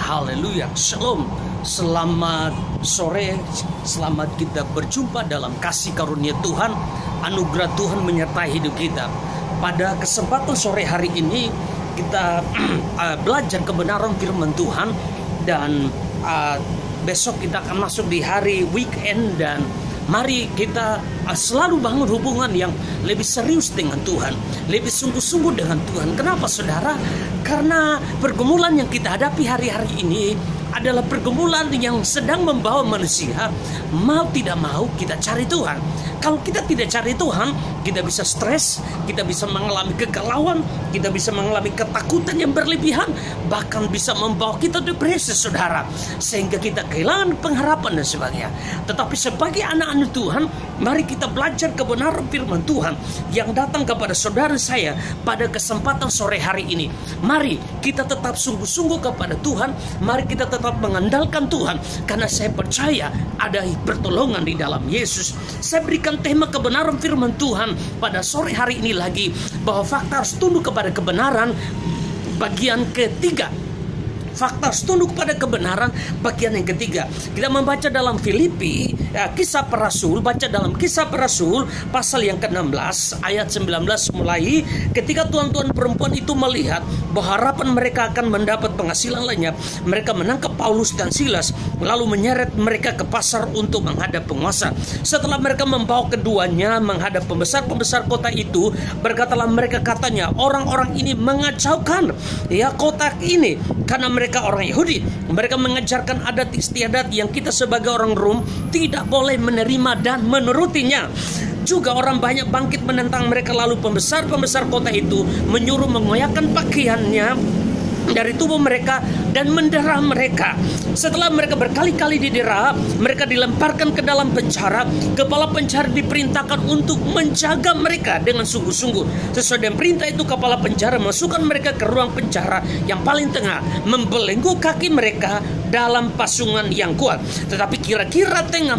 Haleluya, Shalom. Selamat sore, selamat kita berjumpa dalam kasih karunia Tuhan. Anugerah Tuhan menyertai hidup kita. Pada kesempatan sore hari ini kita belajar kebenaran firman Tuhan. Dan besok kita akan masuk di hari weekend. Dan mari kita selalu bangun hubungan yang lebih serius dengan Tuhan, lebih sungguh-sungguh dengan Tuhan. Kenapa saudara? Karena pergumulan yang kita hadapi hari-hari ini adalah pergumulan yang sedang membawa manusia mau tidak mau kita cari Tuhan. Kalau kita tidak cari Tuhan, kita bisa stres, kita bisa mengalami kegalauan, kita bisa mengalami ketakutan yang berlebihan, bahkan bisa membawa kita depresi saudara, sehingga kita kehilangan pengharapan dan sebagainya. Tetapi sebagai anak-anak Tuhan, mari kita belajar kebenaran firman Tuhan yang datang kepada saudara saya pada kesempatan sore hari ini. Mari kita tetap sungguh-sungguh kepada Tuhan. Mari kita tetap mengandalkan Tuhan, karena saya percaya ada pertolongan di dalam Yesus. Saya berikan tema kebenaran firman Tuhan pada sore hari ini lagi, bahwa fakta harus tunduk kepada kebenaran bagian ketiga. Fakta harus tunduk kepada kebenaran bagian yang ketiga. Kita membaca dalam Filipi, Kisah Para Rasul, baca dalam Kisah Para Rasul pasal yang ke-16 ayat 19 mulai. Ketika tuan-tuan perempuan itu melihat bahwa harapan mereka akan mendapat penghasilan lenyap, mereka menangkap Paulus dan Silas lalu menyeret mereka ke pasar untuk menghadap penguasa. Setelah mereka membawa keduanya menghadap pembesar-pembesar kota itu, berkatalah mereka katanya, orang-orang ini mengacaukan kota ini karena mereka orang Yahudi. Mereka mengajarkan adat istiadat yang kita sebagai orang Rom tidak boleh menerima dan menurutinya. Juga orang banyak bangkit menentang mereka. Lalu pembesar-pembesar kota itu menyuruh mengoyakkan pakaiannya dari tubuh mereka dan mendera mereka. Setelah mereka berkali-kali didera, mereka dilemparkan ke dalam penjara. Kepala penjara diperintahkan untuk menjaga mereka dengan sungguh-sungguh. Sesuai dengan perintah itu, kepala penjara masukkan mereka ke ruang penjara yang paling tengah, membelenggu kaki mereka dalam pasungan yang kuat. Tetapi kira-kira tengah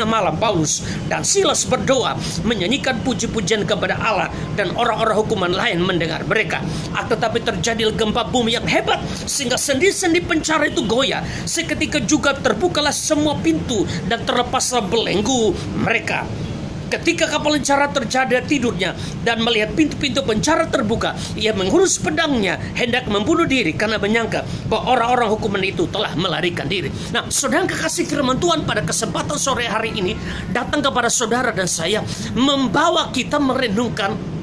malam Paulus dan Silas berdoa, menyanyikan puji-pujian kepada Allah, dan orang-orang hukuman lain mendengar mereka. Tetapi terjadi gempa bumi yang hebat sehingga sendi-sendi penjara itu goyah. Seketika juga terbukalah semua pintu dan terlepaslah belenggu mereka. Ketika kapal penjara terjaga tidurnya dan melihat pintu-pintu penjara terbuka, ia menghunus pedangnya hendak membunuh diri karena menyangka bahwa orang-orang hukuman itu telah melarikan diri. Nah, saudara kekasih firman Tuhan, pada kesempatan sore hari ini datang kepada saudara dan saya, membawa kita merenungkan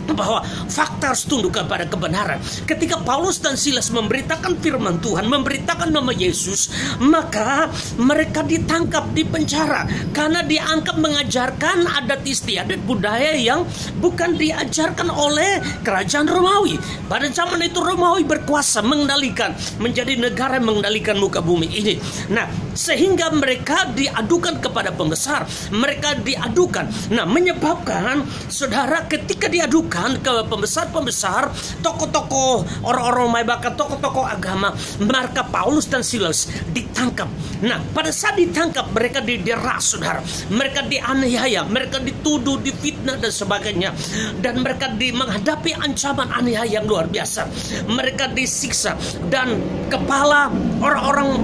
bahwa fakta harus tunduk kepada kebenaran. Ketika Paulus dan Silas memberitakan firman Tuhan, memberitakan nama Yesus, maka mereka ditangkap di penjara karena dianggap mengajarkan adat istiadat budaya yang bukan diajarkan oleh kerajaan Romawi. Pada zaman itu Romawi berkuasa mengendalikan, menjadi negara yang mengendalikan muka bumi ini. Nah, sehingga mereka diadukan kepada pembesar. Mereka diadukan. Nah, menyebabkan saudara ketika diadukan ke pembesar-pembesar, tokoh-tokoh orang-orang Romawi, bahkan tokoh-tokoh agama, maka Paulus dan Silas ditangkap. Nah, pada saat ditangkap, mereka didera saudara, mereka dianiaya, mereka dituduh, difitnah dan sebagainya, dan mereka menghadapi ancaman aniaya yang luar biasa. Mereka disiksa, dan kepala orang-orang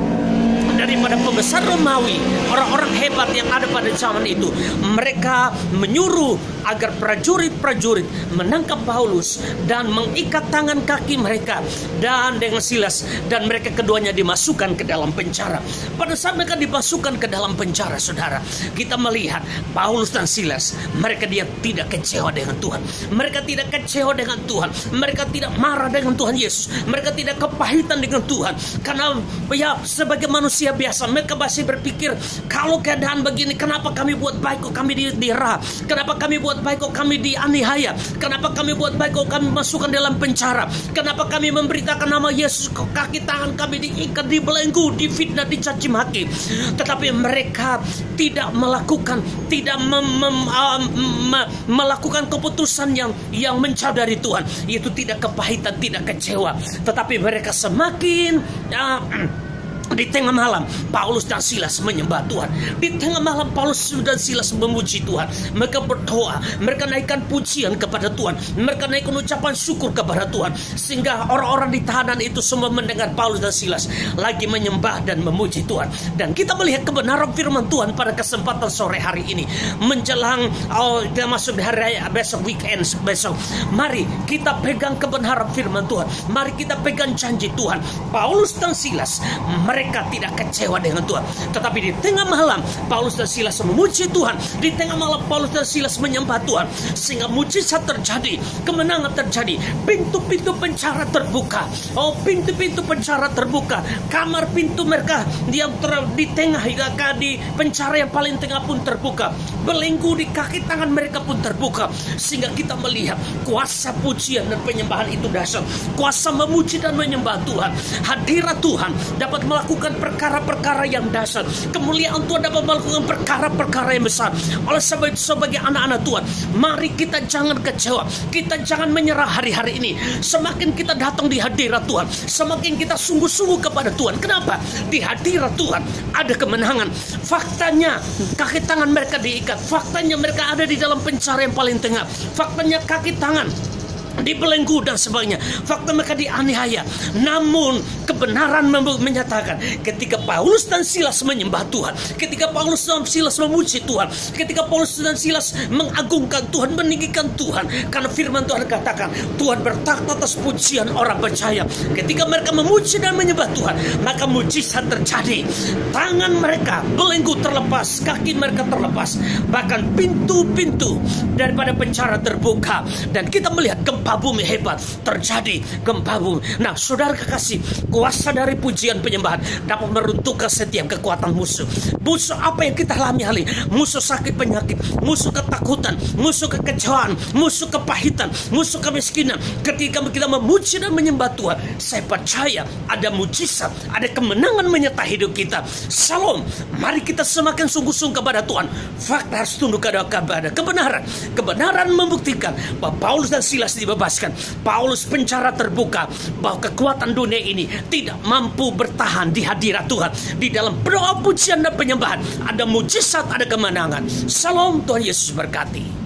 daripada pembesar Romawi, orang-orang hebat yang ada pada zaman itu, mereka menyuruh agar prajurit-prajurit menangkap Paulus dan mengikat tangan kaki mereka dan dengan Silas, dan mereka keduanya dimasukkan ke dalam penjara. Pada saat mereka dimasukkan ke dalam penjara, saudara, kita melihat Paulus dan Silas, mereka tidak kecewa dengan Tuhan, mereka tidak kecewa dengan Tuhan, mereka tidak marah dengan Tuhan Yesus, mereka tidak kepahitan dengan Tuhan, karena sebagai manusia biasa mereka masih berpikir, kalau keadaan begini, kenapa kami buat baik kok kami didera, kenapa kami buat baik kok kami dianiaya, kenapa kami buat baik kok kami masukkan dalam penjara, kenapa kami memberitakan nama Yesus kok kaki tangan kami diikat, dibelenggu, difitnah, dicaci maki. Tetapi mereka tidak melakukan melakukan keputusan yang menjauh dari Tuhan, yaitu tidak kepahitan, tidak kecewa, tetapi mereka semakin Di tengah malam Paulus dan Silas menyembah Tuhan. Di tengah malam Paulus dan Silas memuji Tuhan. Mereka berdoa, mereka naikkan pujian kepada Tuhan, mereka naikkan ucapan syukur kepada Tuhan, sehingga orang-orang di tahanan itu semua mendengar Paulus dan Silas lagi menyembah dan memuji Tuhan. Dan kita melihat kebenaran firman Tuhan pada kesempatan sore hari ini, menjelang kita masuk di hari raya besok, weekend besok. Mari kita pegang kebenaran firman Tuhan, mari kita pegang janji Tuhan. Paulus dan Silas, mereka tidak kecewa dengan Tuhan, tetapi di tengah malam Paulus dan Silas memuji Tuhan. Di tengah malam Paulus dan Silas menyembah Tuhan, sehingga mujizat terjadi, kemenangan terjadi. Pintu-pintu penjara terbuka. Pintu-pintu penjara terbuka. Kamar pintu mereka yang di tengah, di penjara yang paling tengah pun terbuka. Belenggu di kaki tangan mereka pun terbuka, sehingga kita melihat kuasa pujian dan penyembahan itu dahsyat. Kuasa memuji dan menyembah Tuhan. Hadirat Tuhan dapat melakukan perkara-perkara yang dahsyat. Kemuliaan Tuhan dapat melakukan perkara-perkara yang besar. Oleh sebab itu, sebagai anak-anak Tuhan, mari kita jangan kecewa, kita jangan menyerah hari-hari ini. Semakin kita datang di hadirat Tuhan, semakin kita sungguh-sungguh kepada Tuhan. Kenapa? Di hadirat Tuhan ada kemenangan. Faktanya kaki tangan mereka diikat, faktanya mereka ada di dalam penjara yang paling tengah, faktanya kaki tangan dibelenggu dan sebagainya, fakta mereka dianiaya. Namun kebenaran menyatakan ketika Paulus dan Silas menyembah Tuhan, ketika Paulus dan Silas memuji Tuhan, ketika Paulus dan Silas mengagungkan Tuhan, meninggikan Tuhan, karena firman Tuhan katakan Tuhan bertakhta atas pujian orang percaya. Ketika mereka memuji dan menyembah Tuhan, maka mujizat terjadi. Tangan mereka belenggu terlepas, kaki mereka terlepas, bahkan pintu-pintu daripada penjara terbuka, dan kita melihat gempa bumi hebat terjadi, gempa bumi. Nah, saudara kekasih, kuasa dari pujian penyembahan dapat meruntuhkan setiap kekuatan musuh. Musuh apa yang kita alami hari ini? Musuh sakit penyakit, musuh ketakutan, musuh kekecewaan, musuh kepahitan, musuh kemiskinan. Ketika kita memuji dan menyembah Tuhan, saya percaya ada mujizat, ada kemenangan menyertai hidup kita. Salam, mari kita semakin sungguh-sungguh kepada Tuhan. Fakta harus tunduk kepada kebenaran. Kebenaran membuktikan bahwa Paulus dan Silas dibebaskan. Paulus penjara terbuka, bahwa kekuatan dunia ini tidak mampu bertahan di hadirat Tuhan. Di dalam doa pujian dan penyembahan ada mujizat, ada kemenangan. Salam, Tuhan Yesus berkati.